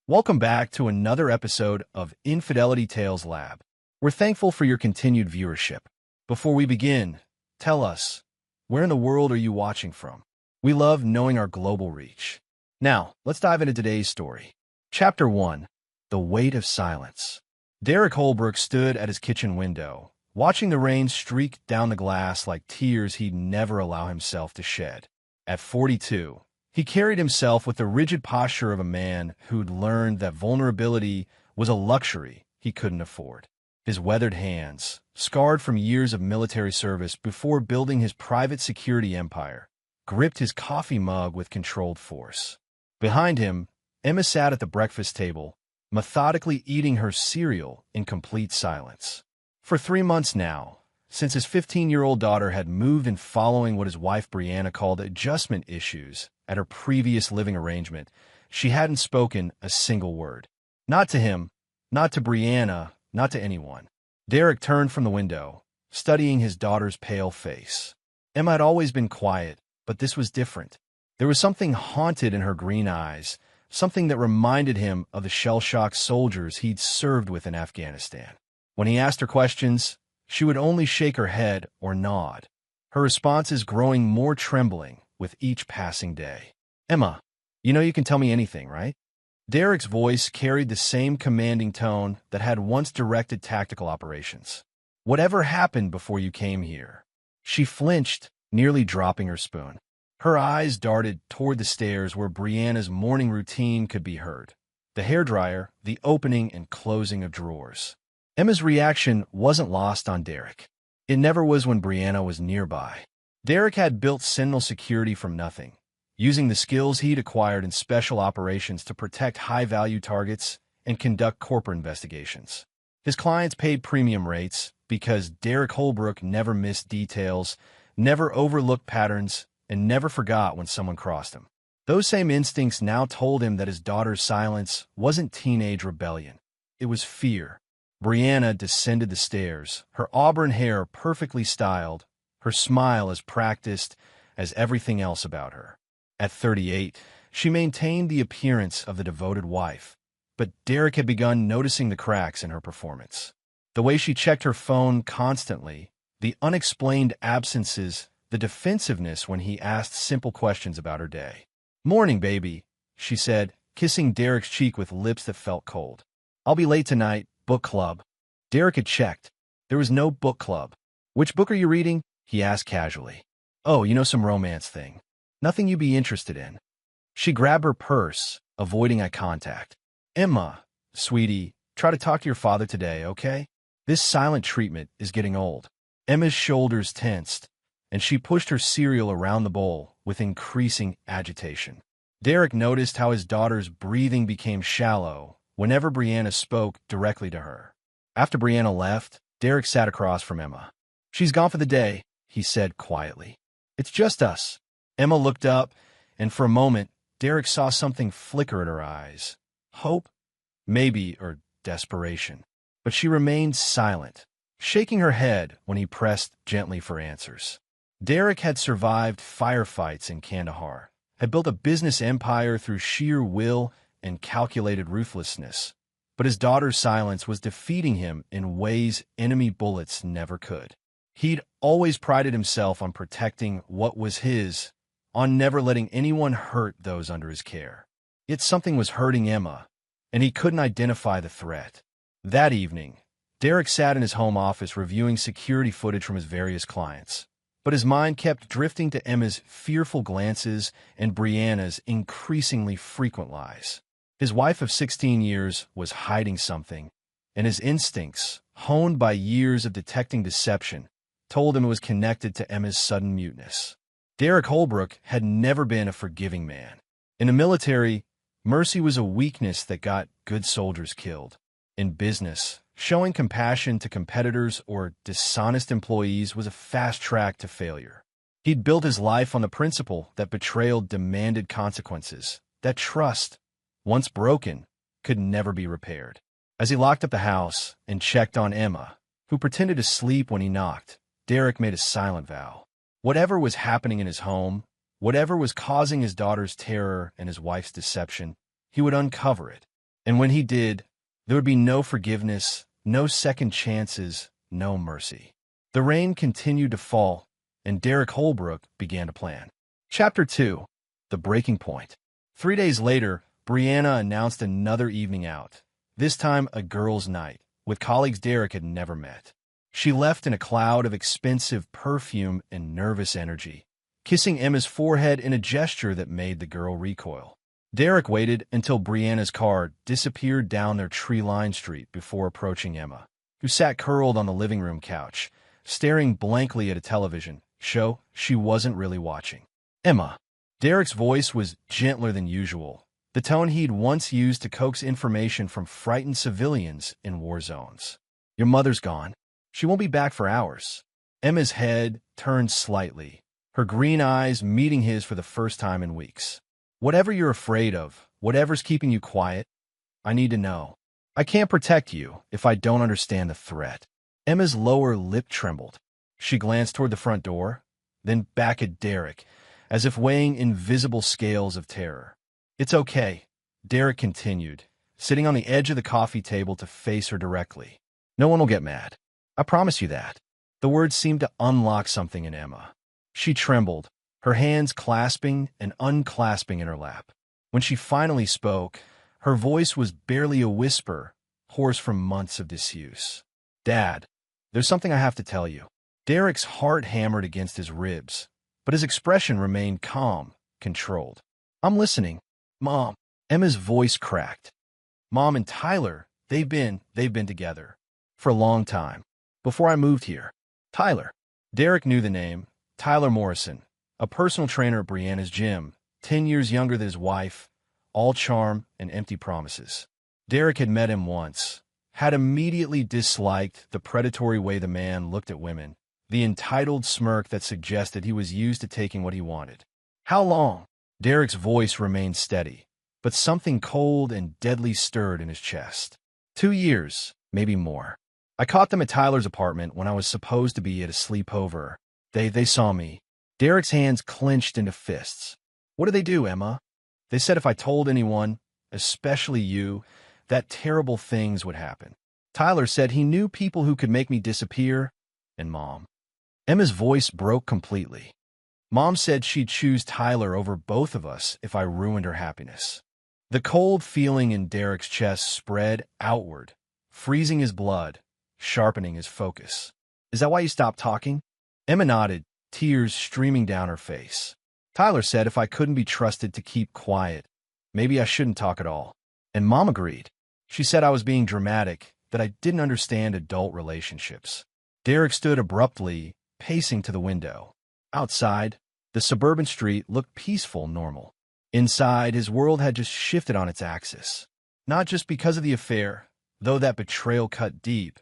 Welcome back to another episode of Infidelity Tales Lab. We're thankful for your continued viewership. Before we begin, tell us, where in the world are you watching from? We love knowing our global reach. Now, let's dive into today's story. Chapter 1. The Weight of Silence. Derek Holbrook stood at his kitchen window, watching the rain streak down the glass like tears he'd never allow himself to shed. At 42, he carried himself with the rigid posture of a man who'd learned that vulnerability was a luxury he couldn't afford. His weathered hands, scarred from years of military service before building his private security empire, gripped his coffee mug with controlled force. Behind him, Emma sat at the breakfast table, methodically eating her cereal in complete silence. For 3 months now, since his 15-year-old daughter had moved in following what his wife Brianna called adjustment issues at her previous living arrangement, she hadn't spoken a single word. Not to him, not to Brianna, not to anyone. Derek turned from the window, studying his daughter's pale face. Emma had always been quiet, but this was different. There was something haunted in her green eyes, something that reminded him of the shell-shocked soldiers he'd served with in Afghanistan. When he asked her questions, she would only shake her head or nod, her responses growing more trembling with each passing day. Emma, you know you can tell me anything, right? Derek's voice carried the same commanding tone that had once directed tactical operations. Whatever happened before you came here? She flinched, nearly dropping her spoon. Her eyes darted toward the stairs where Brianna's morning routine could be heard. The hairdryer, the opening and closing of drawers. Emma's reaction wasn't lost on Derek. It never was when Brianna was nearby. Derek had built Sentinel security from nothing, using the skills he'd acquired in special operations to protect high-value targets and conduct corporate investigations. His clients paid premium rates because Derek Holbrook never missed details, never overlooked patterns, and never forgot when someone crossed him. Those same instincts now told him that his daughter's silence wasn't teenage rebellion. It was fear. Brianna descended the stairs, her auburn hair perfectly styled, her smile as practiced as everything else about her. At 38, she maintained the appearance of the devoted wife, but Derek had begun noticing the cracks in her performance. The way she checked her phone constantly, the unexplained absences, the defensiveness when he asked simple questions about her day. "Morning, baby," she said, kissing Derek's cheek with lips that felt cold. "I'll be late tonight. Book club." Derek had checked. There was no book club. "Which book are you reading?" he asked casually. "Oh, some romance thing. Nothing you'd be interested in." She grabbed her purse, avoiding eye contact. "Emma, sweetie, try to talk to your father today, okay? This silent treatment is getting old." Emma's shoulders tensed, and she pushed her cereal around the bowl with increasing agitation. Derek noticed how his daughter's breathing became shallow whenever Brianna spoke directly to her. After Brianna left, Derek sat across from Emma. "She's gone for the day," he said quietly. "It's just us." Emma looked up, and for a moment, Derek saw something flicker in her eyes. Hope? Maybe, or desperation. But she remained silent, shaking her head when he pressed gently for answers. Derek had survived firefights in Kandahar, had built a business empire through sheer will and calculated ruthlessness, but his daughter's silence was defeating him in ways enemy bullets never could. He'd always prided himself on protecting what was his, on never letting anyone hurt those under his care. Yet something was hurting Emma, and he couldn't identify the threat. That evening, Derek sat in his home office reviewing security footage from his various clients, but his mind kept drifting to Emma's fearful glances and Brianna's increasingly frequent lies. His wife of 16 years was hiding something, and his instincts, honed by years of detecting deception, told him it was connected to Emma's sudden muteness. Derek Holbrook had never been a forgiving man. In the military, mercy was a weakness that got good soldiers killed. In business, showing compassion to competitors or dishonest employees was a fast track to failure. He'd built his life on the principle that betrayal demanded consequences, that trust, once broken, could never be repaired. As he locked up the house and checked on Emma, who pretended to sleep when he knocked, Derek made a silent vow. Whatever was happening in his home, whatever was causing his daughter's terror and his wife's deception, he would uncover it, And when he did, there would be no forgiveness, no second chances, no mercy. The rain continued to fall, and Derek Holbrook began to plan. Chapter 2. The Breaking Point. 3 days later, Brianna announced another evening out, this time a girls' night, with colleagues Derek had never met. She left in a cloud of expensive perfume and nervous energy, kissing Emma's forehead in a gesture that made the girl recoil. Derek waited until Brianna's car disappeared down their tree-lined street before approaching Emma, who sat curled on the living room couch, staring blankly at a television show she wasn't really watching. Emma. Derek's voice was gentler than usual, the tone he'd once used to coax information from frightened civilians in war zones. Your mother's gone. She won't be back for hours. Emma's head turned slightly, her green eyes meeting his for the first time in weeks. Whatever you're afraid of, whatever's keeping you quiet, I need to know. I can't protect you if I don't understand the threat. Emma's lower lip trembled. She glanced toward the front door, then back at Derek, as if weighing invisible scales of terror. It's okay, Derek continued, sitting on the edge of the coffee table to face her directly. No one will get mad. I promise you that. The words seemed to unlock something in Emma. She trembled, her hands clasping and unclasping in her lap. When she finally spoke, her voice was barely a whisper, hoarse from months of disuse. Dad, there's something I have to tell you. Derek's heart hammered against his ribs, but his expression remained calm, controlled. I'm listening. Mom. Emma's voice cracked. Mom and Tyler, they've been together. For a long time. Before I moved here. Tyler. Derek knew the name. Tyler Morrison. A personal trainer at Brianna's gym, 10 years younger than his wife, all charm and empty promises. Derek had met him once, had immediately disliked the predatory way the man looked at women, the entitled smirk that suggested he was used to taking what he wanted. How long? Derek's voice remained steady, but something cold and deadly stirred in his chest. 2 years, maybe more. I caught them at Tyler's apartment when I was supposed to be at a sleepover. They saw me. Derek's hands clenched into fists. What did they do, Emma? They said if I told anyone, especially you, that terrible things would happen. Tyler said he knew people who could make me disappear, and Mom. Emma's voice broke completely. Mom said she'd choose Tyler over both of us if I ruined her happiness. The cold feeling in Derek's chest spread outward, freezing his blood, sharpening his focus. Is that why you stopped talking? Emma nodded, tears streaming down her face. Tyler said if I couldn't be trusted to keep quiet, maybe I shouldn't talk at all. And Mom agreed. She said I was being dramatic, that I didn't understand adult relationships. Derek stood abruptly, pacing to the window. Outside, the suburban street looked peaceful, normal. Inside, his world had just shifted on its axis. Not just because of the affair, though that betrayal cut deep,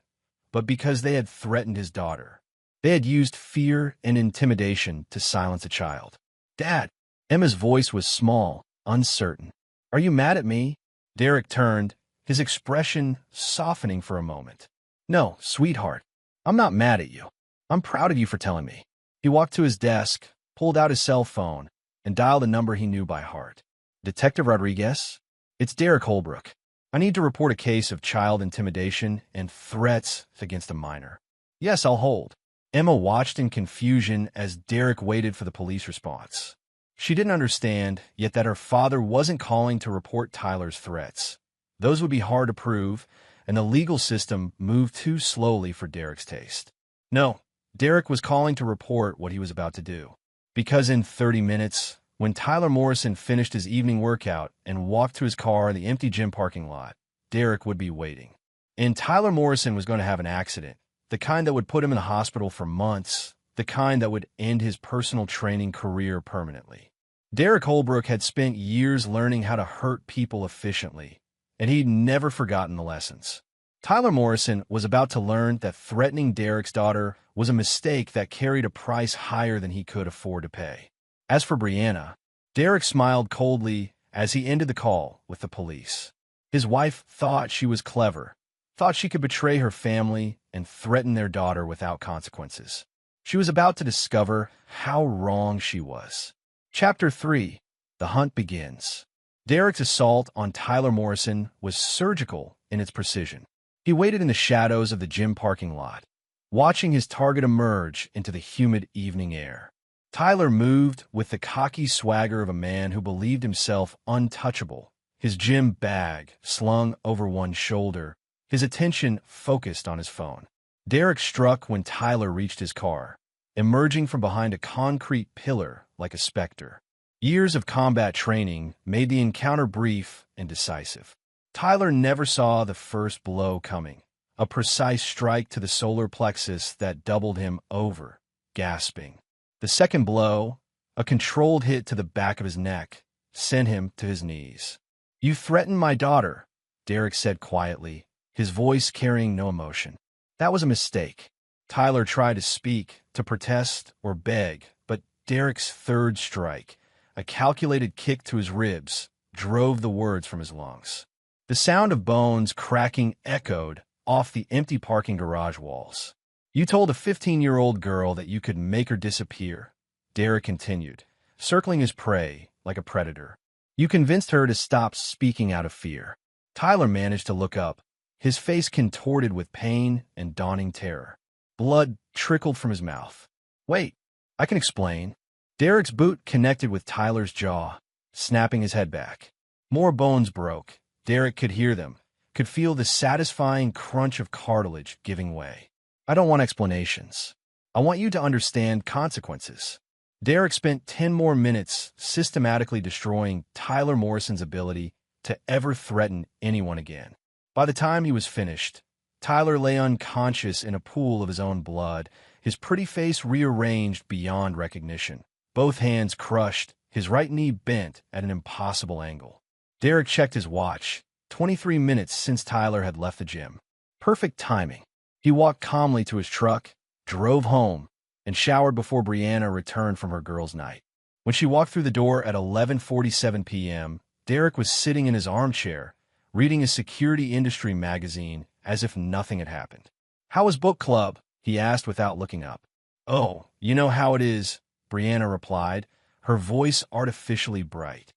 but because they had threatened his daughter. They had used fear and intimidation to silence a child. Dad! Emma's voice was small, uncertain. Are you mad at me? Derek turned, his expression softening for a moment. No, sweetheart. I'm not mad at you. I'm proud of you for telling me. He walked to his desk, pulled out his cell phone, and dialed a number he knew by heart. Detective Rodriguez? It's Derek Holbrook. I need to report a case of child intimidation and threats against a minor. Yes, I'll hold. Emma watched in confusion as Derek waited for the police response. She didn't understand, yet, that her father wasn't calling to report Tyler's threats. Those would be hard to prove, and the legal system moved too slowly for Derek's taste. No, Derek was calling to report what he was about to do. Because in 30 minutes, when Tyler Morrison finished his evening workout and walked to his car in the empty gym parking lot, Derek would be waiting. And Tyler Morrison was going to have an accident. The kind that would put him in the hospital for months, the kind that would end his personal training career permanently. Derek Holbrook had spent years learning how to hurt people efficiently, and he'd never forgotten the lessons. Tyler Morrison was about to learn that threatening Derek's daughter was a mistake that carried a price higher than he could afford to pay. As for Brianna, Derek smiled coldly as he ended the call with the police. His wife thought she was clever, thought she could betray her family and threaten their daughter without consequences. She was about to discover how wrong she was. Chapter 3. The Hunt Begins. Derek's assault on Tyler Morrison was surgical in its precision. He waited in the shadows of the gym parking lot, watching his target emerge into the humid evening air. Tyler moved with the cocky swagger of a man who believed himself untouchable, his gym bag slung over one shoulder, his attention focused on his phone. Derek struck when Tyler reached his car, emerging from behind a concrete pillar like a specter. Years of combat training made the encounter brief and decisive. Tyler never saw the first blow coming, a precise strike to the solar plexus that doubled him over, gasping. The second blow, a controlled hit to the back of his neck, sent him to his knees. "You threatened my daughter," Derek said quietly, his voice carrying no emotion. "That was a mistake." Tyler tried to speak, to protest or beg, but Derek's third strike, a calculated kick to his ribs, drove the words from his lungs. The sound of bones cracking echoed off the empty parking garage walls. "You told a 15-year-old girl that you could make her disappear," Derek continued, circling his prey like a predator. "You convinced her to stop speaking out of fear." Tyler managed to look up, his face contorted with pain and dawning terror. Blood trickled from his mouth. "Wait, I can explain." Derek's boot connected with Tyler's jaw, snapping his head back. More bones broke. Derek could hear them, could feel the satisfying crunch of cartilage giving way. "I don't want explanations. I want you to understand consequences." Derek spent 10 more minutes systematically destroying Tyler Morrison's ability to ever threaten anyone again. By the time he was finished, Tyler lay unconscious in a pool of his own blood, his pretty face rearranged beyond recognition, both hands crushed, his right knee bent at an impossible angle. Derek checked his watch, 23 minutes since Tyler had left the gym. Perfect timing. He walked calmly to his truck, drove home, and showered before Brianna returned from her girls' night. When she walked through the door at 11:47 p.m., Derek was sitting in his armchair, reading a security industry magazine as if nothing had happened. "How was book club?" he asked without looking up. "Oh, you know how it is," Brianna replied, her voice artificially bright.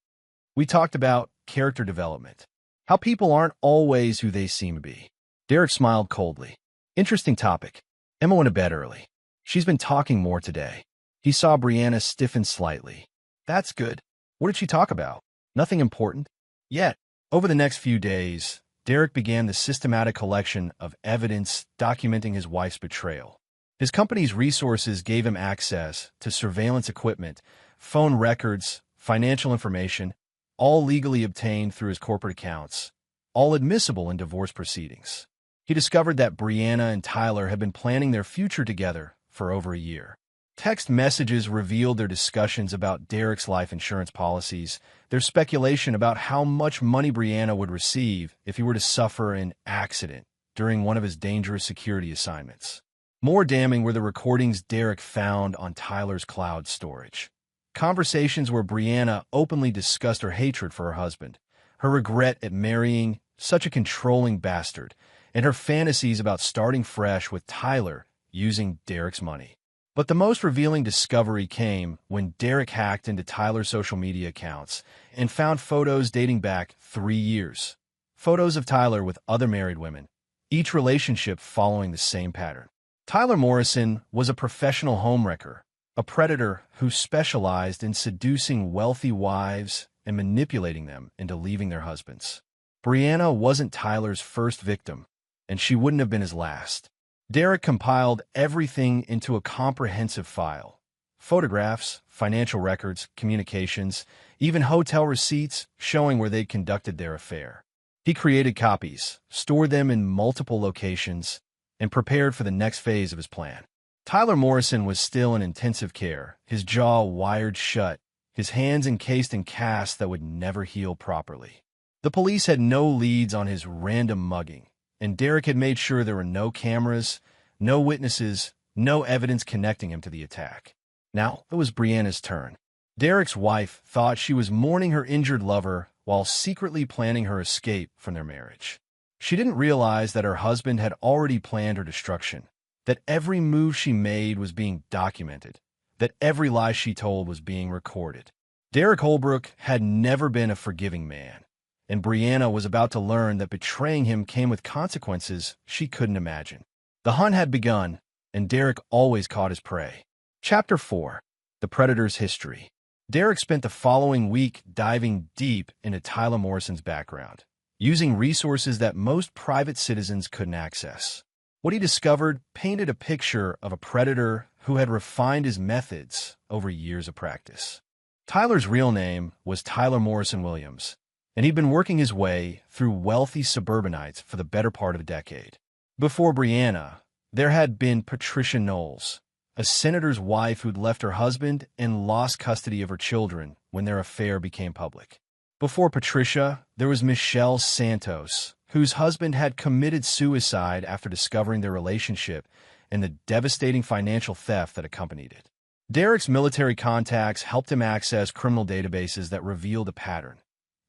"We talked about character development, how people aren't always who they seem to be." Derek smiled coldly. "Interesting topic. Emma went to bed early. She's been talking more today." He saw Brianna stiffen slightly. "That's good. What did she talk about?" "Nothing important." Yet, over the next few days, Derek began the systematic collection of evidence documenting his wife's betrayal. His company's resources gave him access to surveillance equipment, phone records, financial information, all legally obtained through his corporate accounts, all admissible in divorce proceedings. He discovered that Brianna and Tyler had been planning their future together for over a year. Text messages revealed their discussions about Derek's life insurance policies, their speculation about how much money Brianna would receive if he were to suffer an accident during one of his dangerous security assignments. More damning were the recordings Derek found on Tyler's cloud storage. Conversations where Brianna openly discussed her hatred for her husband, her regret at marrying such a controlling bastard, and her fantasies about starting fresh with Tyler using Derek's money. But the most revealing discovery came when Derek hacked into Tyler's social media accounts and found photos dating back 3 years. Photos of Tyler with other married women, each relationship following the same pattern. Tyler Morrison was a professional homewrecker, a predator who specialized in seducing wealthy wives and manipulating them into leaving their husbands. Brianna wasn't Tyler's first victim, and she wouldn't have been his last. Derek compiled everything into a comprehensive file. Photographs, financial records, communications, even hotel receipts showing where they'd conducted their affair. He created copies, stored them in multiple locations, and prepared for the next phase of his plan. Tyler Morrison was still in intensive care, his jaw wired shut, his hands encased in casts that would never heal properly. The police had no leads on his random mugging, and Derek had made sure there were no cameras, no witnesses, no evidence connecting him to the attack. Now it was Brianna's turn. Derek's wife thought she was mourning her injured lover while secretly planning her escape from their marriage. She didn't realize that her husband had already planned her destruction, that every move she made was being documented, that every lie she told was being recorded. Derek Holbrook had never been a forgiving man, and Brianna was about to learn that betraying him came with consequences she couldn't imagine. The hunt had begun, and Derek always caught his prey. Chapter 4. The Predator's History. Derek spent the following week diving deep into Tyler Morrison's background, using resources that most private citizens couldn't access. What he discovered painted a picture of a predator who had refined his methods over years of practice. Tyler's real name was Tyler Morrison Williams, and he'd been working his way through wealthy suburbanites for the better part of a decade. Before Brianna, there had been Patricia Knowles, a senator's wife who'd left her husband and lost custody of her children when their affair became public. Before Patricia, there was Michelle Santos, whose husband had committed suicide after discovering their relationship and the devastating financial theft that accompanied it. Derek's military contacts helped him access criminal databases that revealed a pattern.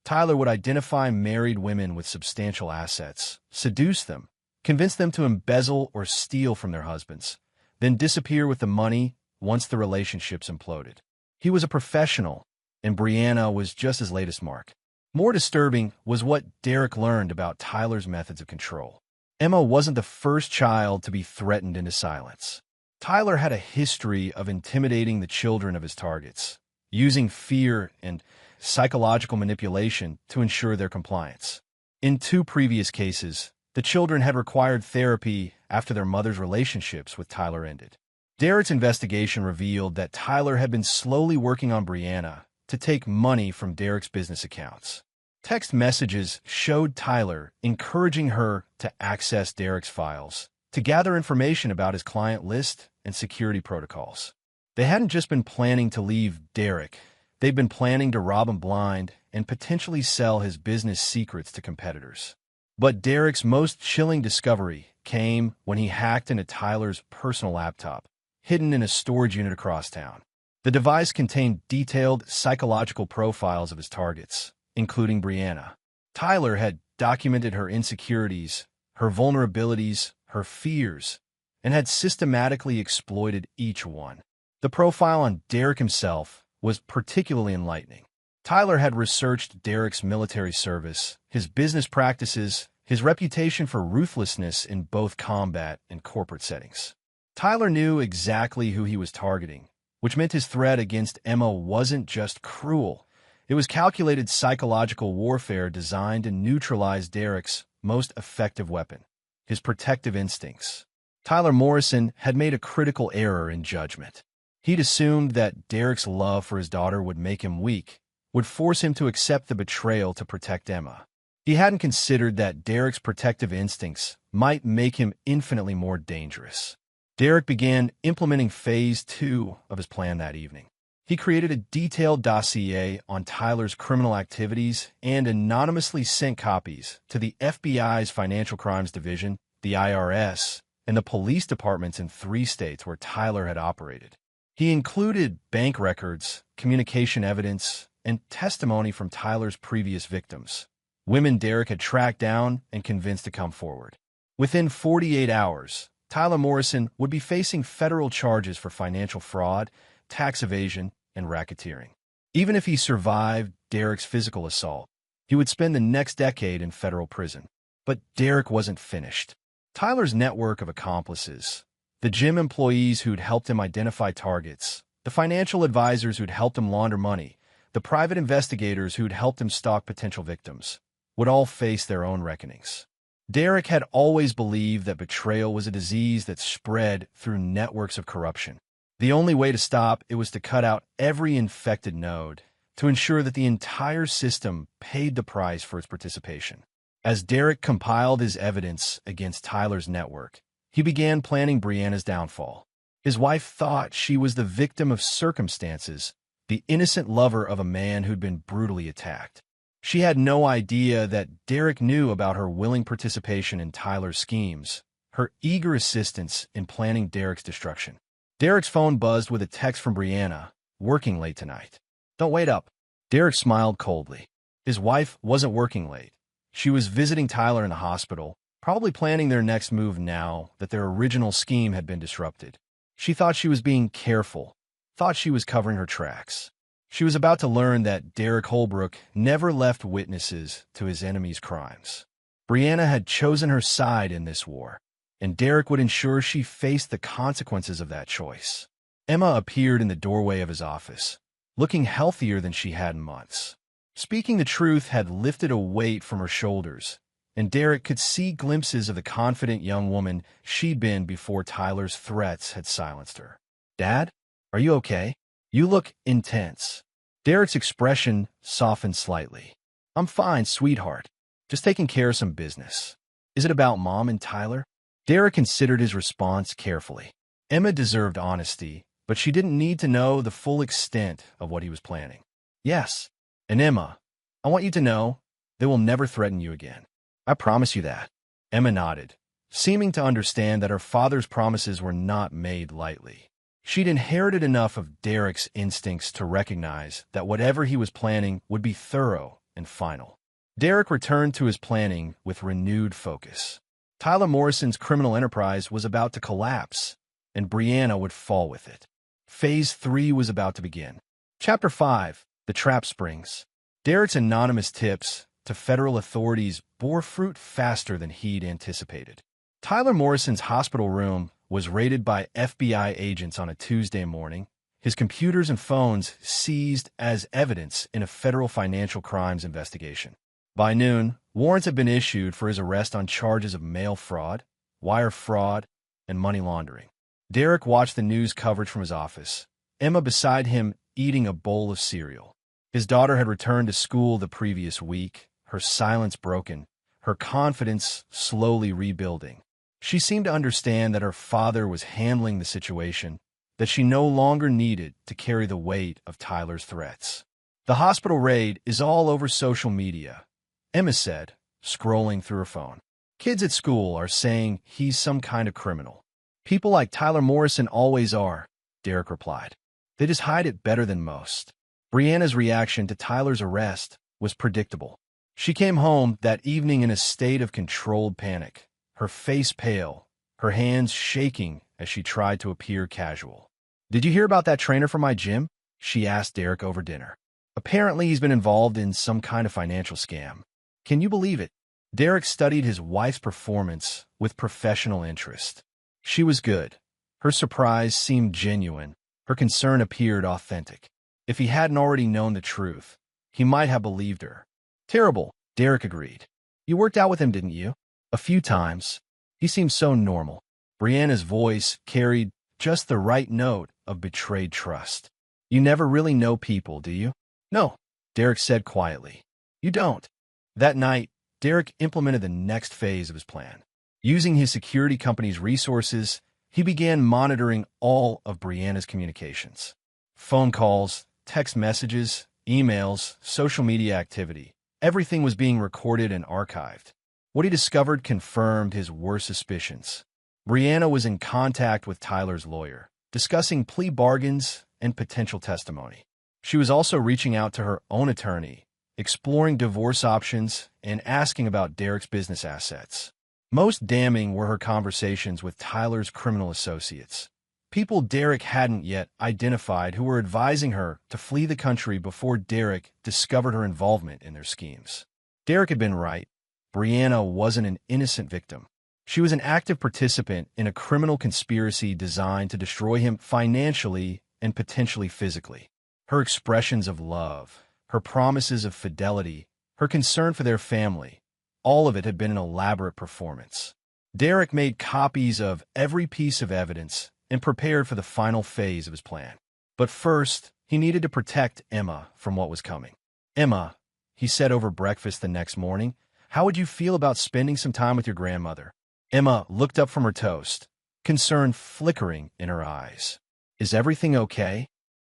Tyler would identify married women with substantial assets, seduce them, convince them to embezzle or steal from their husbands, then disappear with the money once the relationships imploded. He was a professional, and Brianna was just his latest mark. More disturbing was what Derek learned about Tyler's methods of control. Emma wasn't the first child to be threatened into silence. Tyler had a history of intimidating the children of his targets, using fear and psychological manipulation to ensure their compliance. In 2 previous cases, the children had required therapy after their mother's relationships with Tyler ended. Derek's investigation revealed that Tyler had been slowly working on Brianna to take money from Derek's business accounts. Text messages showed Tyler encouraging her to access Derek's files, to gather information about his client list and security protocols. They hadn't just been planning to leave Derek, they'd been planning to rob him blind and potentially sell his business secrets to competitors. But Derek's most chilling discovery came when he hacked into Tyler's personal laptop, hidden in a storage unit across town. The device contained detailed psychological profiles of his targets, including Brianna. Tyler had documented her insecurities, her vulnerabilities, her fears, and had systematically exploited each one. The profile on Derek himself was particularly enlightening. Tyler had researched Derek's military service, his business practices, his reputation for ruthlessness in both combat and corporate settings. Tyler knew exactly who he was targeting, which meant his threat against Emma wasn't just cruel. It was calculated psychological warfare designed to neutralize Derek's most effective weapon, his protective instincts. Tyler Morrison had made a critical error in judgment. He'd assumed that Derek's love for his daughter would make him weak, would force him to accept the betrayal to protect Emma. He hadn't considered that Derek's protective instincts might make him infinitely more dangerous. Derek began implementing Phase 2 of his plan that evening. He created a detailed dossier on Tyler's criminal activities and anonymously sent copies to the FBI's Financial Crimes Division, the IRS, and the police departments in 3 states where Tyler had operated. He included bank records, communication evidence, and testimony from Tyler's previous victims, women Derek had tracked down and convinced to come forward. Within 48 hours, Tyler Morrison would be facing federal charges for financial fraud, tax evasion, and racketeering. Even if he survived Derek's physical assault, he would spend the next decade in federal prison. But Derek wasn't finished. Tyler's network of accomplices, the gym employees who'd helped him identify targets, the financial advisors who'd helped him launder money, the private investigators who'd helped him stalk potential victims, would all face their own reckonings. Derek had always believed that betrayal was a disease that spread through networks of corruption. The only way to stop it was to cut out every infected node, to ensure that the entire system paid the price for its participation. As Derek compiled his evidence against Tyler's network, he began planning Brianna's downfall. His wife thought she was the victim of circumstances, the innocent lover of a man who'd been brutally attacked. She had no idea that Derek knew about her willing participation in Tyler's schemes, her eager assistance in planning Derek's destruction. Derek's phone buzzed with a text from Brianna, "Working late tonight." "Don't wait up." Derek smiled coldly. His wife wasn't working late. She was visiting Tyler in the hospital, probably planning their next move now that their original scheme had been disrupted. She thought she was being careful, thought she was covering her tracks. She was about to learn that Derek Holbrook never left witnesses to his enemy's crimes. Brianna had chosen her side in this war, and Derek would ensure she faced the consequences of that choice. Emma appeared in the doorway of his office, looking healthier than she had in months. Speaking the truth had lifted a weight from her shoulders, and Derek could see glimpses of the confident young woman she'd been before Tyler's threats had silenced her. "Dad, are you okay? You look intense." Derek's expression softened slightly. "I'm fine, sweetheart. Just taking care of some business." "Is it about Mom and Tyler?" Derek considered his response carefully. Emma deserved honesty, but she didn't need to know the full extent of what he was planning. "Yes. And Emma, I want you to know they will never threaten you again. I promise you that." Emma nodded, seeming to understand that her father's promises were not made lightly. She'd inherited enough of Derek's instincts to recognize that whatever he was planning would be thorough and final. Derek returned to his planning with renewed focus. Tyler Morrison's criminal enterprise was about to collapse, and Brianna would fall with it. Phase 3 was about to begin. Chapter 5, The Trap Springs. Derek's anonymous tips to federal authorities bore fruit faster than he'd anticipated. Tyler Morrison's hospital room was raided by FBI agents on a Tuesday morning, his computers and phones seized as evidence in a federal financial crimes investigation. By noon, warrants had been issued for his arrest on charges of mail fraud, wire fraud, and money laundering. Derek watched the news coverage from his office, Emma beside him eating a bowl of cereal. His daughter had returned to school the previous week, her silence broken, her confidence slowly rebuilding. She seemed to understand that her father was handling the situation, that she no longer needed to carry the weight of Tyler's threats. "The hospital raid is all over social media," Emma said, scrolling through her phone. "Kids at school are saying he's some kind of criminal." "People like Tyler Morrison always are," Derek replied. "They just hide it better than most." Brianna's reaction to Tyler's arrest was predictable. She came home that evening in a state of controlled panic, her face pale, her hands shaking as she tried to appear casual. "Did you hear about that trainer from my gym?" she asked Derek over dinner. "Apparently he's been involved in some kind of financial scam. Can you believe it?" Derek studied his wife's performance with professional interest. She was good. Her surprise seemed genuine. Her concern appeared authentic. If he hadn't already known the truth, he might have believed her. "Terrible," Derek agreed. "You worked out with him, didn't you?" "A few times. He seemed so normal." Brianna's voice carried just the right note of betrayed trust. "You never really know people, do you?" "No," Derek said quietly. "You don't." That night, Derek implemented the next phase of his plan. Using his security company's resources, he began monitoring all of Brianna's communications. Phone calls, text messages, emails, social media activity. Everything was being recorded and archived. What he discovered confirmed his worst suspicions. Brianna was in contact with Tyler's lawyer, discussing plea bargains and potential testimony. She was also reaching out to her own attorney, exploring divorce options, and asking about Derek's business assets. Most damning were her conversations with Tyler's criminal associates, people Derek hadn't yet identified who were advising her to flee the country before Derek discovered her involvement in their schemes. Derek had been right. Brianna wasn't an innocent victim. She was an active participant in a criminal conspiracy designed to destroy him financially and potentially physically. Her expressions of love, her promises of fidelity, her concern for their family, all of it had been an elaborate performance. Derek made copies of every piece of evidence and prepared for the final phase of his plan. But first, he needed to protect Emma from what was coming. "Emma," he said over breakfast the next morning, "how would you feel about spending some time with your grandmother?" Emma looked up from her toast, concern flickering in her eyes. "Is everything okay?"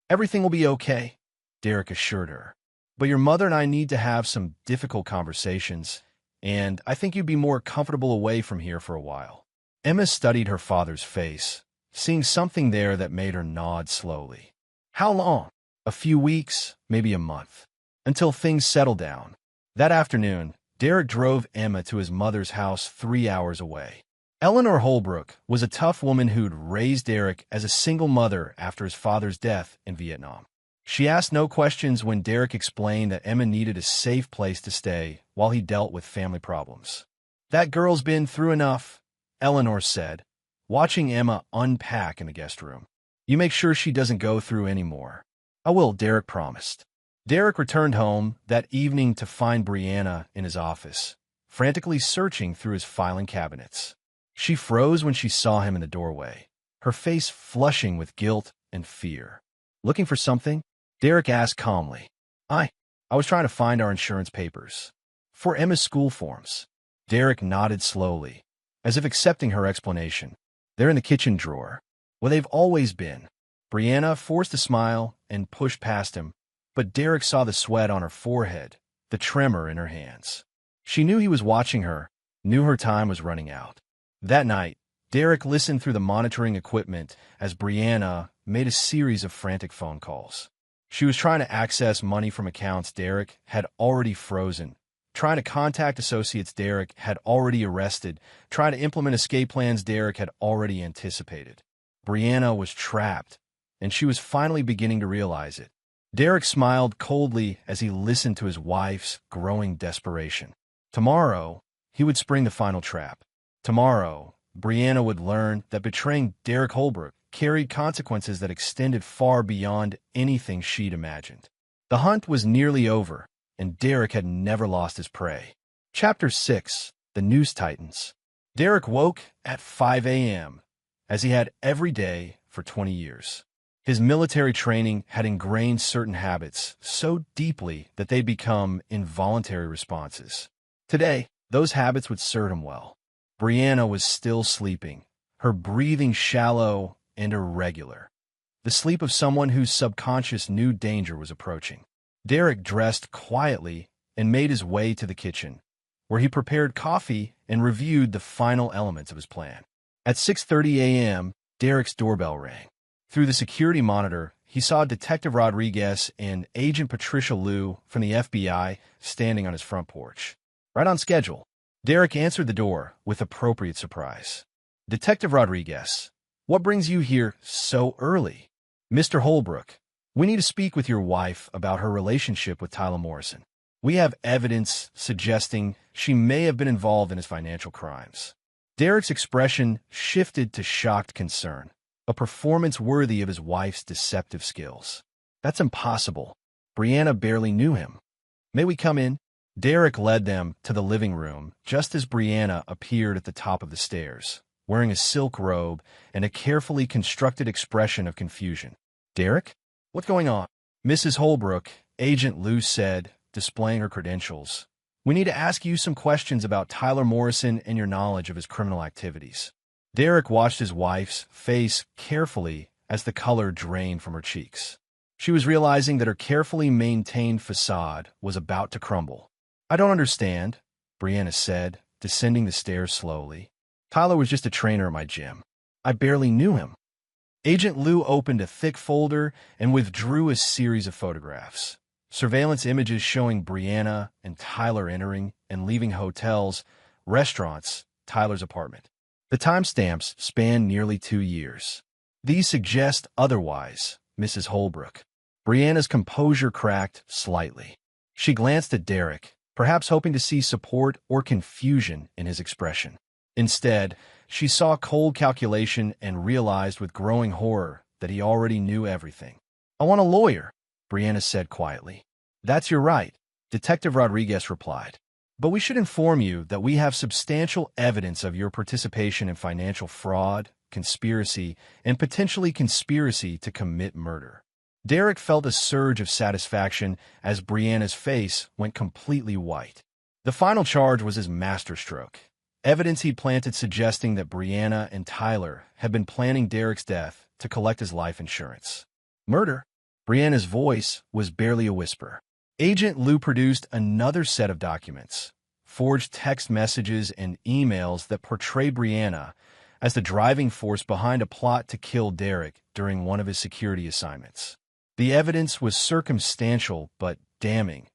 "Everything will be okay," Derek assured her. "But your mother and I need to have some difficult conversations, and I think you'd be more comfortable away from here for a while." Emma studied her father's face, seeing something there that made her nod slowly. "How long?" "A few weeks, maybe a month, until things settle down." That afternoon, Derek drove Emma to his mother's house 3 hours away. Eleanor Holbrook was a tough woman who'd raised Derek as a single mother after his father's death in Vietnam. She asked no questions when Derek explained that Emma needed a safe place to stay while he dealt with family problems. "That girl's been through enough," Eleanor said, watching Emma unpack in the guest room. "You make sure she doesn't go through any more." "I will," Derek promised. Derek returned home that evening to find Brianna in his office, frantically searching through his filing cabinets. She froze when she saw him in the doorway, her face flushing with guilt and fear. "Looking for something?" Derek asked calmly. I was trying to find our insurance papers. For Emma's school forms." Derek nodded slowly, as if accepting her explanation. "They're in the kitchen drawer." "Well, they've always been." Brianna forced a smile and pushed past him, but Derek saw the sweat on her forehead, the tremor in her hands. She knew he was watching her, knew her time was running out. That night, Derek listened through the monitoring equipment as Brianna made a series of frantic phone calls. She was trying to access money from accounts Derek had already frozen, trying to contact associates Derek had already arrested, trying to implement escape plans Derek had already anticipated. Brianna was trapped, and she was finally beginning to realize it. Derek smiled coldly as he listened to his wife's growing desperation. Tomorrow, he would spring the final trap. Tomorrow, Brianna would learn that betraying Derek Holbrook carried consequences that extended far beyond anything she'd imagined. The hunt was nearly over, and Derek had never lost his prey. Chapter 6: The News Titans. Derek woke at 5 a.m., as he had every day for 20 years. His military training had ingrained certain habits so deeply that they'd become involuntary responses. Today, those habits would serve him well. Brianna was still sleeping, her breathing shallow and irregular, the sleep of someone whose subconscious knew danger was approaching. Derek dressed quietly and made his way to the kitchen, where he prepared coffee and reviewed the final elements of his plan. At 6:30 a.m., Derek's doorbell rang. Through the security monitor, he saw Detective Rodriguez and Agent Patricia Liu from the FBI standing on his front porch. Right on schedule. Derek answered the door with appropriate surprise. "Detective Rodriguez, what brings you here so early?" "Mr. Holbrook, we need to speak with your wife about her relationship with Tyler Morrison. We have evidence suggesting she may have been involved in his financial crimes." Derek's expression shifted to shocked concern, a performance worthy of his wife's deceptive skills. "That's impossible." Brianna barely knew him. "May we come in?" Derek led them to the living room just as Brianna appeared at the top of the stairs, wearing a silk robe and a carefully constructed expression of confusion. "Derek? What's going on?" "Mrs. Holbrook," Agent Liu said, displaying her credentials. "We need to ask you some questions about Tyler Morrison and your knowledge of his criminal activities." Derek watched his wife's face carefully as the color drained from her cheeks. She was realizing that her carefully maintained facade was about to crumble. "I don't understand," Brianna said, descending the stairs slowly. "Tyler was just a trainer at my gym. I barely knew him." Agent Liu opened a thick folder and withdrew a series of photographs. Surveillance images showing Brianna and Tyler entering and leaving hotels, restaurants, Tyler's apartment. The timestamps span nearly 2 years. "These suggest otherwise, Mrs. Holbrook." Brianna's composure cracked slightly. She glanced at Derek, perhaps hoping to see support or confusion in his expression. Instead, she saw cold calculation and realized with growing horror that he already knew everything. "I want a lawyer," Brianna said quietly. "That's your right," Detective Rodriguez replied. "But we should inform you that we have substantial evidence of your participation in financial fraud, conspiracy, and potentially conspiracy to commit murder." Derek felt a surge of satisfaction as Brianna's face went completely white. The final charge was his masterstroke. Evidence he'd planted suggesting that Brianna and Tyler had been planning Derek's death to collect his life insurance. "Murder?" Brianna's voice was barely a whisper. Agent Liu produced another set of documents, forged text messages and emails that portrayed Brianna as the driving force behind a plot to kill Derek during one of his security assignments. The evidence was circumstantial but damning,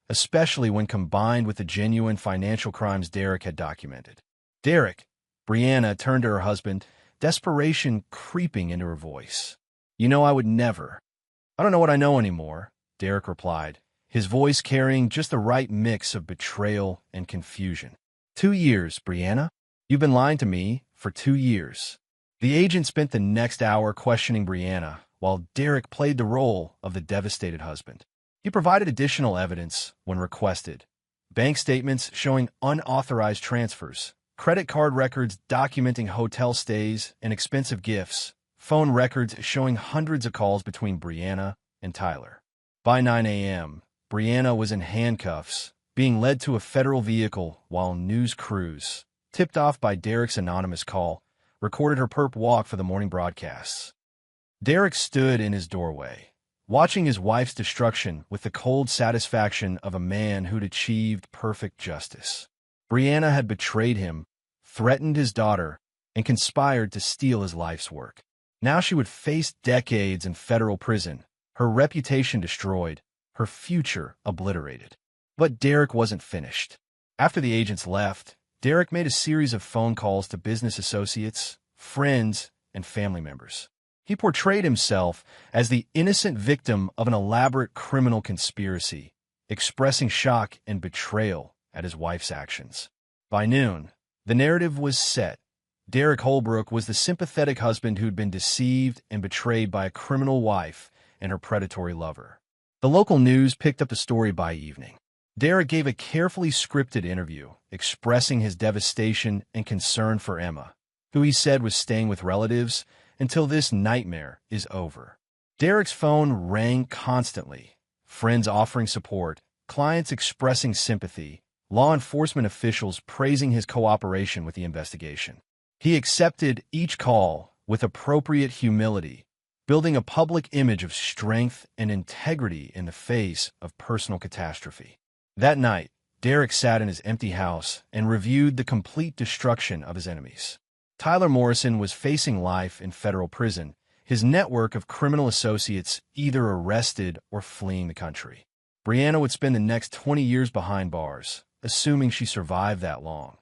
especially when combined with the genuine financial crimes Derek had documented. "Derek," Brianna turned to her husband, desperation creeping into her voice. "You know I would never." I don't know what I know anymore, Derek replied, his voice carrying just the right mix of betrayal and confusion. 2 years, Brianna? You've been lying to me for 2 years. The agent spent the next hour questioning Brianna, while Derek played the role of the devastated husband. He provided additional evidence when requested. Bank statements showing unauthorized transfers, credit card records documenting hotel stays and expensive gifts, phone records showing hundreds of calls between Brianna and Tyler. By 9 a.m., Brianna was in handcuffs, being led to a federal vehicle while news crews, tipped off by Derek's anonymous call, recorded her perp walk for the morning broadcasts. Derek stood in his doorway, watching his wife's destruction with the cold satisfaction of a man who'd achieved perfect justice. Brianna had betrayed him, threatened his daughter, and conspired to steal his life's work. Now she would face decades in federal prison, her reputation destroyed, her future obliterated. But Derek wasn't finished. After the agents left, Derek made a series of phone calls to business associates, friends, and family members. He portrayed himself as the innocent victim of an elaborate criminal conspiracy, expressing shock and betrayal at his wife's actions. By noon, the narrative was set. Derek Holbrook was the sympathetic husband who'd been deceived and betrayed by a criminal wife and her predatory lover. The local news picked up the story by evening. Derek gave a carefully scripted interview, expressing his devastation and concern for Emma, who he said was staying with relatives until this nightmare is over. Derek's phone rang constantly, friends offering support, clients expressing sympathy, law enforcement officials praising his cooperation with the investigation. He accepted each call with appropriate humility, building a public image of strength and integrity in the face of personal catastrophe. That night, Derek sat in his empty house and reviewed the complete destruction of his enemies. Tyler Morrison was facing life in federal prison, his network of criminal associates either arrested or fleeing the country. Brianna would spend the next 20 years behind bars, assuming she survived that long.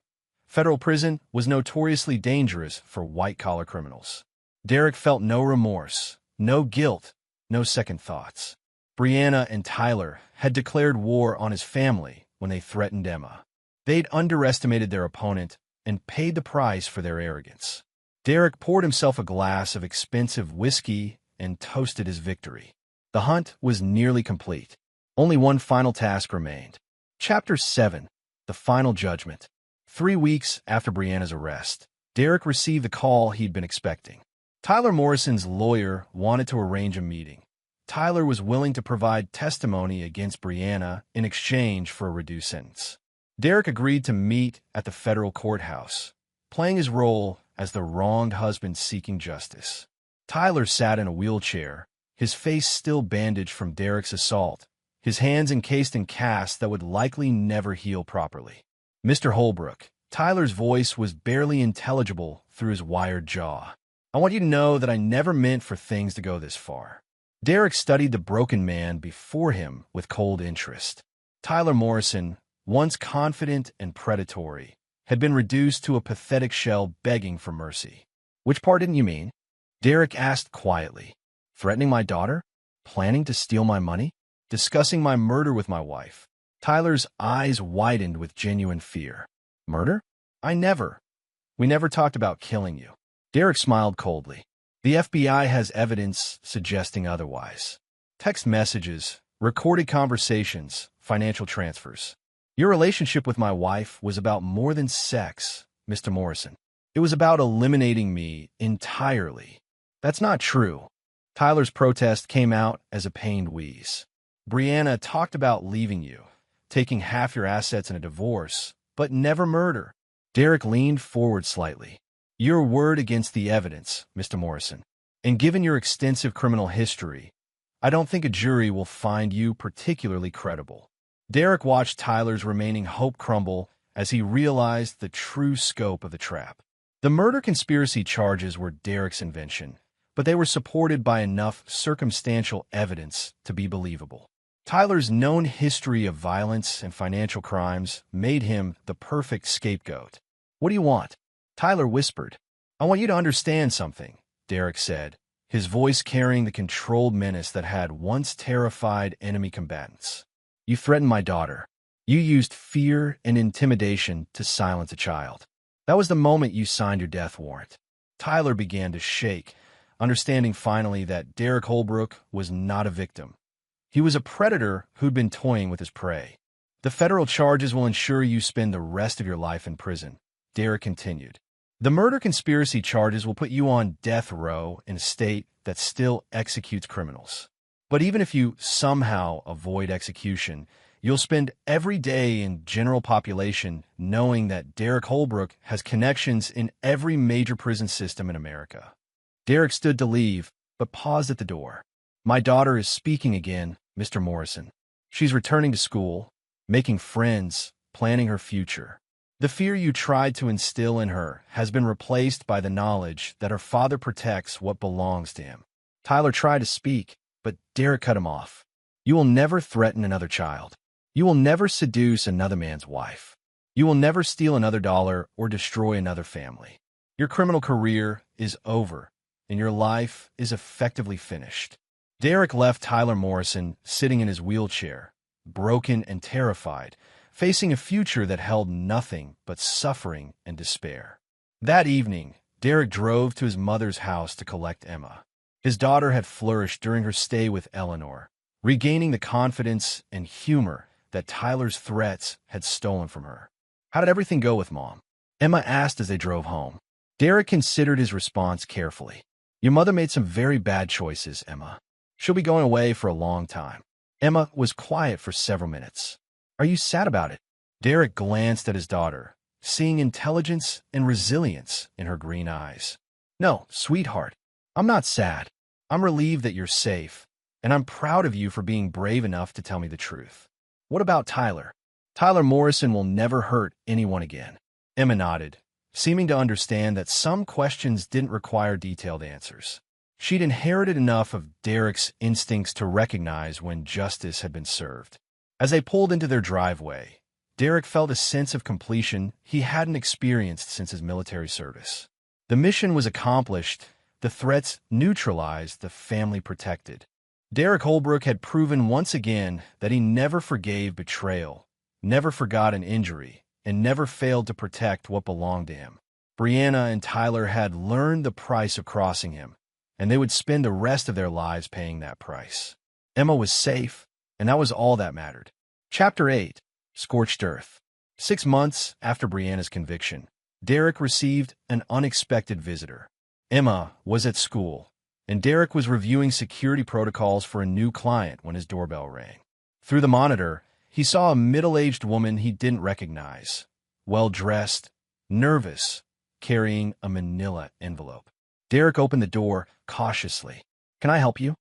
Federal prison was notoriously dangerous for white-collar criminals. Derek felt no remorse, no guilt, no second thoughts. Brianna and Tyler had declared war on his family when they threatened Emma. They'd underestimated their opponent and paid the price for their arrogance. Derek poured himself a glass of expensive whiskey and toasted his victory. The hunt was nearly complete. Only one final task remained. Chapter 7. The Final Judgment. 3 weeks after Brianna's arrest, Derek received the call he'd been expecting. Tyler Morrison's lawyer wanted to arrange a meeting. Tyler was willing to provide testimony against Brianna in exchange for a reduced sentence. Derek agreed to meet at the federal courthouse, playing his role as the wronged husband seeking justice. Tyler sat in a wheelchair, his face still bandaged from Derek's assault, his hands encased in casts that would likely never heal properly. Mr. Holbrook, Tyler's voice was barely intelligible through his wired jaw. I want you to know that I never meant for things to go this far. Derek studied the broken man before him with cold interest. Tyler Morrison, once confident and predatory, had been reduced to a pathetic shell begging for mercy. Which part didn't you mean? Derek asked quietly. Threatening my daughter? Planning to steal my money? Discussing my murder with my wife? Tyler's eyes widened with genuine fear. Murder? We never talked about killing you. Derek smiled coldly. The FBI has evidence suggesting otherwise. Text messages, recorded conversations, financial transfers. Your relationship with my wife was about more than sex, Mr. Morrison. It was about eliminating me entirely. That's not true. Tyler's protest came out as a pained wheeze. Brianna talked about leaving you, taking half your assets in a divorce, but never murder. Derek leaned forward slightly. Your word against the evidence, Mr. Morrison. And given your extensive criminal history, I don't think a jury will find you particularly credible. Derek watched Tyler's remaining hope crumble as he realized the true scope of the trap. The murder conspiracy charges were Derek's invention, but they were supported by enough circumstantial evidence to be believable. Tyler's known history of violence and financial crimes made him the perfect scapegoat. What do you want? Tyler whispered. I want you to understand something, Derek said, his voice carrying the controlled menace that had once terrified enemy combatants. "You threatened my daughter. You used fear and intimidation to silence a child. That was the moment you signed your death warrant." Tyler began to shake, understanding finally that Derek Holbrook was not a victim. He was a predator who'd been toying with his prey. "The federal charges will ensure you spend the rest of your life in prison," Derek continued. "The murder conspiracy charges will put you on death row in a state that still executes criminals. But even if you somehow avoid execution, you'll spend every day in general population knowing that Derek Holbrook has connections in every major prison system in America." Derek stood to leave, but paused at the door. "My daughter is speaking again, Mr. Morrison. She's returning to school, making friends, planning her future. The fear you tried to instill in her has been replaced by the knowledge that her father protects what belongs to him." Tyler tried to speak, but Derek cut him off. "You will never threaten another child. You will never seduce another man's wife. You will never steal another dollar or destroy another family. Your criminal career is over, and your life is effectively finished." Derek left Tyler Morrison sitting in his wheelchair, broken and terrified, facing a future that held nothing but suffering and despair. That evening, Derek drove to his mother's house to collect Emma. His daughter had flourished during her stay with Eleanor, regaining the confidence and humor that Tyler's threats had stolen from her. "How did everything go with Mom?" Emma asked as they drove home. Derek considered his response carefully. "Your mother made some very bad choices, Emma. She'll be going away for a long time." Emma was quiet for several minutes. "Are you sad about it?" Derek glanced at his daughter, seeing intelligence and resilience in her green eyes. "No, sweetheart, I'm not sad. I'm relieved that you're safe, and I'm proud of you for being brave enough to tell me the truth. What about Tyler?" "Tyler Morrison will never hurt anyone again." Emma nodded, seeming to understand that some questions didn't require detailed answers. She'd inherited enough of Derek's instincts to recognize when justice had been served. As they pulled into their driveway, Derek felt a sense of completion he hadn't experienced since his military service. The mission was accomplished, the threats neutralized, the family protected. Derek Holbrook had proven once again that he never forgave betrayal, never forgot an injury, and never failed to protect what belonged to him. Brianna and Tyler had learned the price of crossing him, and they would spend the rest of their lives paying that price. Emma was safe, and that was all that mattered. Chapter 8. Scorched Earth. 6 months after Brianna's conviction, Derek received an unexpected visitor. Emma was at school, and Derek was reviewing security protocols for a new client when his doorbell rang. Through the monitor, he saw a middle-aged woman he didn't recognize, well-dressed, nervous, carrying a manila envelope. Derek opened the door cautiously. "Can I help you?"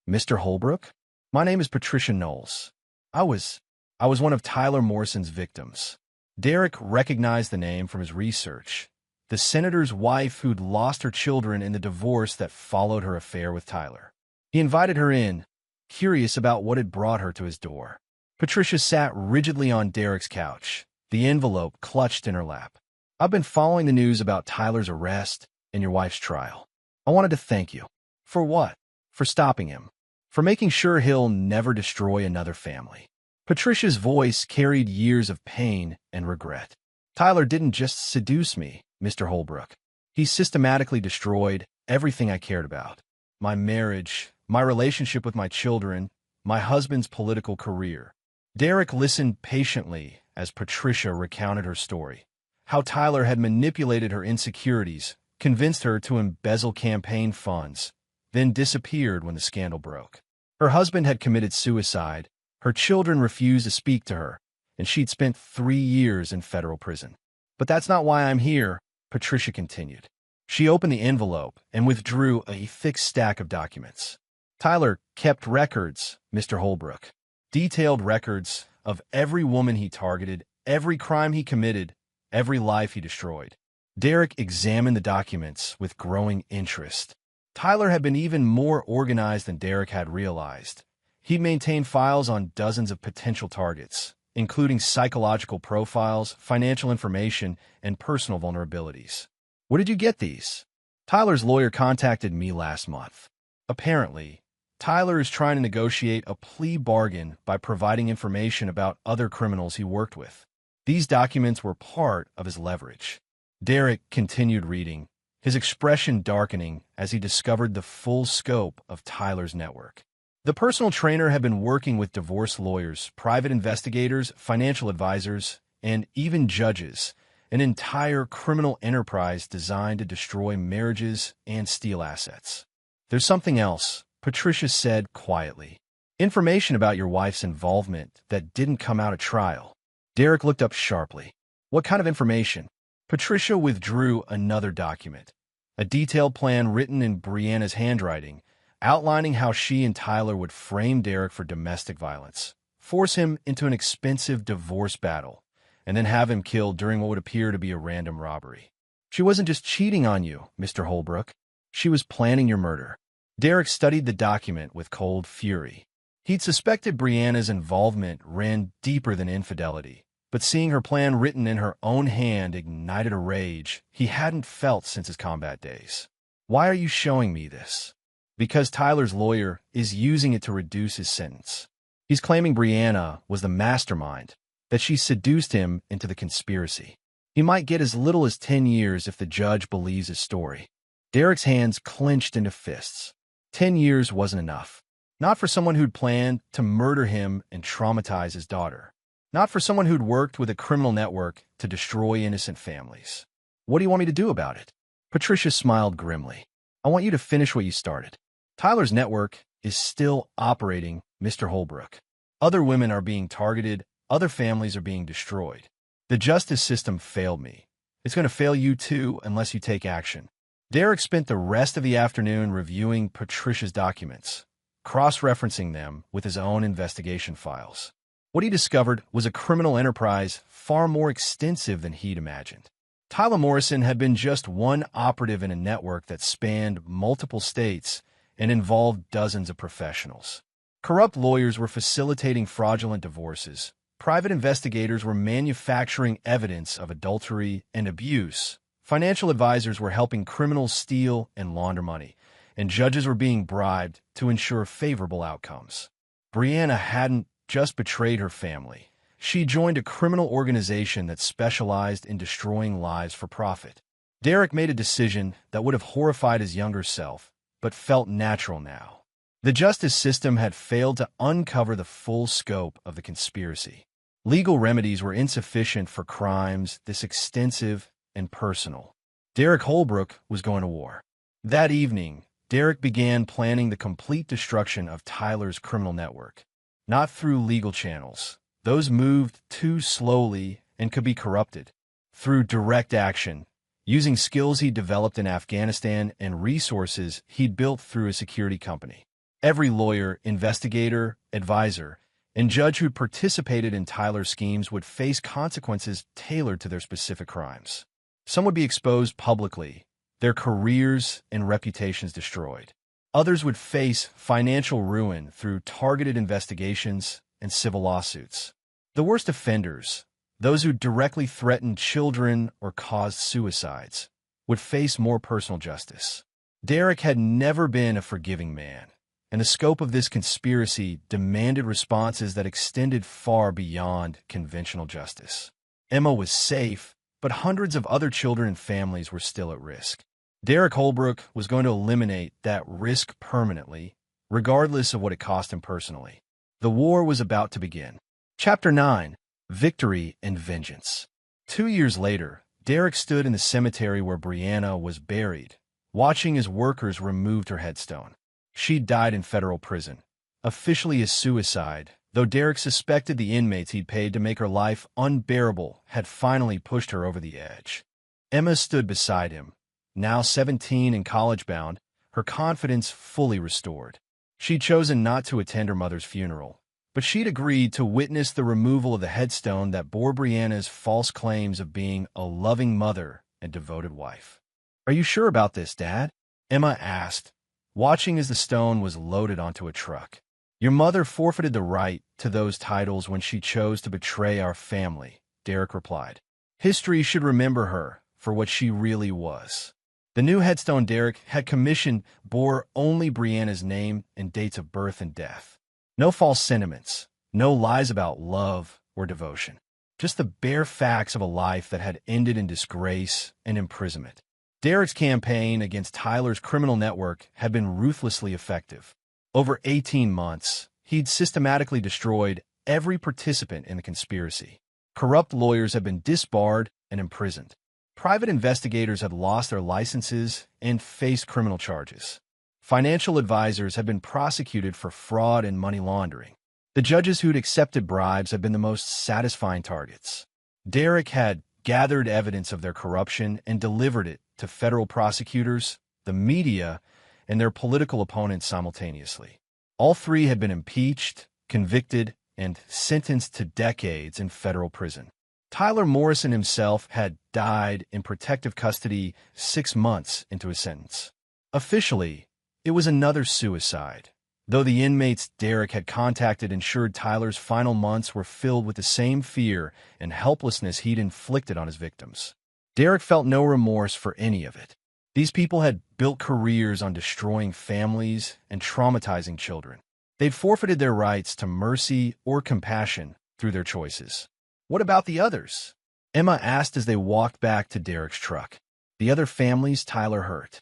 "Mr. Holbrook? My name is Patricia Knowles. I was one of Tyler Morrison's victims." Derek recognized the name from his research. The senator's wife who'd lost her children in the divorce that followed her affair with Tyler. He invited her in, curious about what had brought her to his door. Patricia sat rigidly on Derek's couch, the envelope clutched in her lap. "I've been following the news about Tyler's arrest and your wife's trial. I wanted to thank you." "For what?" "For stopping him. For making sure he'll never destroy another family." Patricia's voice carried years of pain and regret. "Tyler didn't just seduce me, Mr. Holbrook. He systematically destroyed everything I cared about. My marriage, my relationship with my children, my husband's political career." Derek listened patiently as Patricia recounted her story. How Tyler had manipulated her insecurities, convinced her to embezzle campaign funds, then disappeared when the scandal broke. Her husband had committed suicide, her children refused to speak to her, and she'd spent 3 years in federal prison. "But that's not why I'm here," Patricia continued. She opened the envelope and withdrew a thick stack of documents. "Tyler kept records, Mr. Holbrook. Detailed records of every woman he targeted, every crime he committed, every life he destroyed." Derek examined the documents with growing interest. Tyler had been even more organized than Derek had realized. He maintained files on dozens of potential targets, including psychological profiles, financial information, and personal vulnerabilities. "Where did you get these?" "Tyler's lawyer contacted me last month. Apparently, Tyler is trying to negotiate a plea bargain by providing information about other criminals he worked with. These documents were part of his leverage. Derek continued reading, his expression darkening as he discovered the full scope of Tyler's network. The personal trainer had been working with divorce lawyers, private investigators, financial advisors, and even judges, an entire criminal enterprise designed to destroy marriages and steal assets. "There's something else," Patricia said quietly. "Information about your wife's involvement that didn't come out at trial." Derek looked up sharply. "What kind of information?" Patricia withdrew another document, a detailed plan written in Brianna's handwriting, outlining how she and Tyler would frame Derek for domestic violence, force him into an expensive divorce battle, and then have him killed during what would appear to be a random robbery. "She wasn't just cheating on you, Mr. Holbrook. She was planning your murder." Derek studied the document with cold fury. He'd suspected Brianna's involvement ran deeper than infidelity, but seeing her plan written in her own hand ignited a rage he hadn't felt since his combat days. "Why are you showing me this?" "Because Tyler's lawyer is using it to reduce his sentence. He's claiming Brianna was the mastermind, that she seduced him into the conspiracy. He might get as little as 10 years if the judge believes his story." Derek's hands clenched into fists. 10 years wasn't enough. Not for someone who'd planned to murder him and traumatize his daughter. Not for someone who'd worked with a criminal network to destroy innocent families. "What do you want me to do about it?" Patricia smiled grimly. "I want you to finish what you started. Tyler's network is still operating, Mr. Holbrook. Other women are being targeted. Other families are being destroyed. The justice system failed me. It's going to fail you too unless you take action." Derek spent the rest of the afternoon reviewing Patricia's documents, cross-referencing them with his own investigation files. What he discovered was a criminal enterprise far more extensive than he'd imagined. Tyler Morrison had been just one operative in a network that spanned multiple states and involved dozens of professionals. Corrupt lawyers were facilitating fraudulent divorces. Private investigators were manufacturing evidence of adultery and abuse. Financial advisors were helping criminals steal and launder money, and judges were being bribed to ensure favorable outcomes. Brianna hadn't just betrayed her family. She joined a criminal organization that specialized in destroying lives for profit. Derek made a decision that would have horrified his younger self, but felt natural now. The justice system had failed to uncover the full scope of the conspiracy. Legal remedies were insufficient for crimes this extensive and personal. Derek Holbrook was going to war. That evening, Derek began planning the complete destruction of Tyler's criminal network. Not through legal channels. Those moved too slowly and could be corrupted. Through direct action, using skills he developed in Afghanistan and resources he'd built through a security company. Every lawyer, investigator, advisor, and judge who participated in Tyler's schemes would face consequences tailored to their specific crimes. Some would be exposed publicly, their careers and reputations destroyed. Others would face financial ruin through targeted investigations and civil lawsuits. The worst offenders, those who directly threatened children or caused suicides, would face more personal justice. Derek had never been a forgiving man, and the scope of this conspiracy demanded responses that extended far beyond conventional justice. Emma was safe, but hundreds of other children and families were still at risk. Derek Holbrook was going to eliminate that risk permanently, regardless of what it cost him personally. The war was about to begin. Chapter 9: Victory and Vengeance. 2 years later, Derek stood in the cemetery where Brianna was buried, watching as workers removed her headstone. She died in federal prison, officially a suicide, though Derek suspected the inmates he'd paid to make her life unbearable had finally pushed her over the edge. Emma stood beside him, now 17 and college-bound, her confidence fully restored. She'd chosen not to attend her mother's funeral, but she'd agreed to witness the removal of the headstone that bore Brianna's false claims of being a loving mother and devoted wife. "Are you sure about this, Dad?" Emma asked, watching as the stone was loaded onto a truck. "Your mother forfeited the right to those titles when she chose to betray our family," Derek replied. "History should remember her for what she really was." The new headstone Derek had commissioned bore only Brianna's name and dates of birth and death. No false sentiments, no lies about love or devotion. Just the bare facts of a life that had ended in disgrace and imprisonment. Derek's campaign against Tyler's criminal network had been ruthlessly effective. Over 18 months, he'd systematically destroyed every participant in the conspiracy. Corrupt lawyers had been disbarred and imprisoned. Private investigators had lost their licenses and faced criminal charges. Financial advisors had been prosecuted for fraud and money laundering. The judges who'd accepted bribes had been the most satisfying targets. Derek had gathered evidence of their corruption and delivered it to federal prosecutors, the media, and their political opponents simultaneously. All three had been impeached, convicted, and sentenced to decades in federal prison. Tyler Morrison himself had died in protective custody 6 months into his sentence. Officially, it was another suicide, though the inmates Derek had contacted ensured Tyler's final months were filled with the same fear and helplessness he'd inflicted on his victims. Derek felt no remorse for any of it. These people had built careers on destroying families and traumatizing children. They'd forfeited their rights to mercy or compassion through their choices. What about the others? Emma asked as they walked back to Derek's truck. The other families Tyler hurt.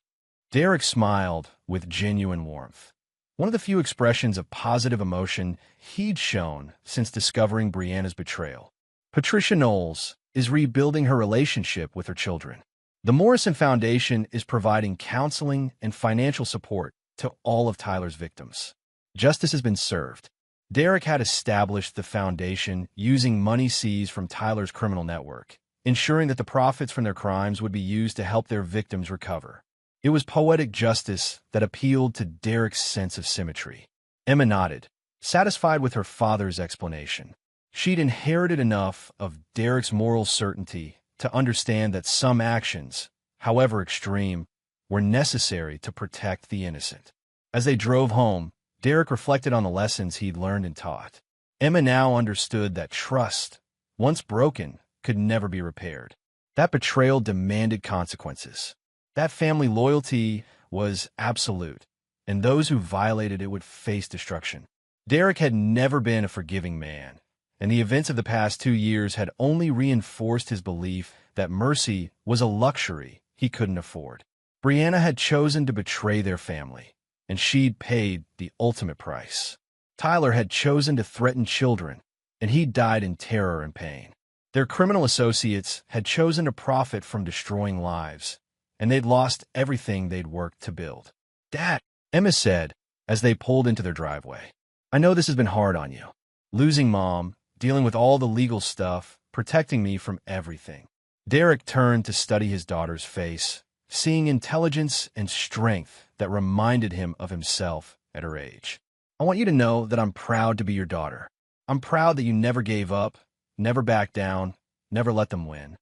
Derek smiled with genuine warmth. One of the few expressions of positive emotion he'd shown since discovering Brianna's betrayal. Patricia Knowles is rebuilding her relationship with her children. The Morrison Foundation is providing counseling and financial support to all of Tyler's victims. Justice has been served. Derek had established the foundation using money seized from Tyler's criminal network, ensuring that the profits from their crimes would be used to help their victims recover. It was poetic justice that appealed to Derek's sense of symmetry. Emma nodded, satisfied with her father's explanation. She'd inherited enough of Derek's moral certainty to understand that some actions, however extreme, were necessary to protect the innocent. As they drove home, Derek reflected on the lessons he'd learned and taught. Emma now understood that trust, once broken, could never be repaired. That betrayal demanded consequences. That family loyalty was absolute, and those who violated it would face destruction. Derek had never been a forgiving man, and the events of the past 2 years had only reinforced his belief that mercy was a luxury he couldn't afford. Brianna had chosen to betray their family, and she'd paid the ultimate price. Tyler had chosen to threaten children, and he'd died in terror and pain. Their criminal associates had chosen to profit from destroying lives, and they'd lost everything they'd worked to build. "Dad," Emma said as they pulled into their driveway, "I know this has been hard on you. Losing Mom, dealing with all the legal stuff, protecting me from everything." Derek turned to study his daughter's face, seeing intelligence and strength that reminded him of himself at her age. "I want you to know that I'm proud to be your daughter. I'm proud that you never gave up, never backed down, never let them win."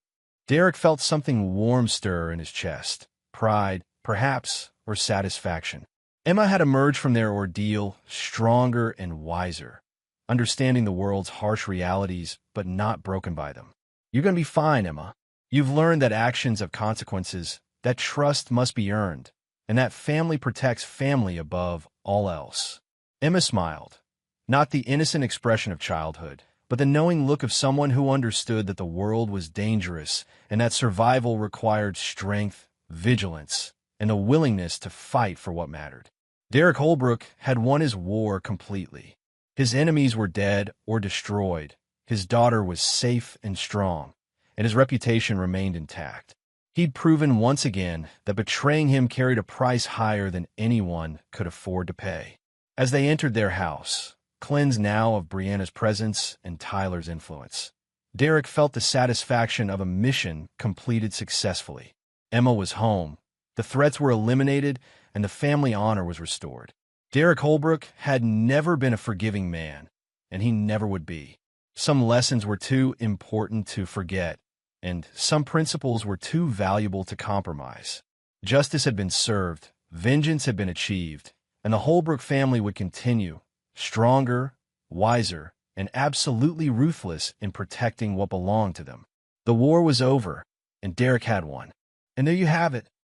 Derek felt something warm stir in his chest, pride, perhaps, or satisfaction. Emma had emerged from their ordeal stronger and wiser, understanding the world's harsh realities but not broken by them. "You're going to be fine, Emma. You've learned that actions have consequences, that trust must be earned, and that family protects family above all else." Emma smiled, not the innocent expression of childhood, but the knowing look of someone who understood that the world was dangerous and that survival required strength, vigilance, and a willingness to fight for what mattered. Derek Holbrook had won his war completely. His enemies were dead or destroyed, his daughter was safe and strong, and his reputation remained intact. He'd proven once again that betraying him carried a price higher than anyone could afford to pay. As they entered their house, cleansed now of Brianna's presence and Tyler's influence, Derek felt the satisfaction of a mission completed successfully. Emma was home, the threats were eliminated, and the family honor was restored. Derek Holbrook had never been a forgiving man, and he never would be. Some lessons were too important to forget, and some principles were too valuable to compromise. Justice had been served, vengeance had been achieved, and the Holbrook family would continue, stronger, wiser, and absolutely ruthless in protecting what belonged to them. The war was over, and Derek had won. And there you have it,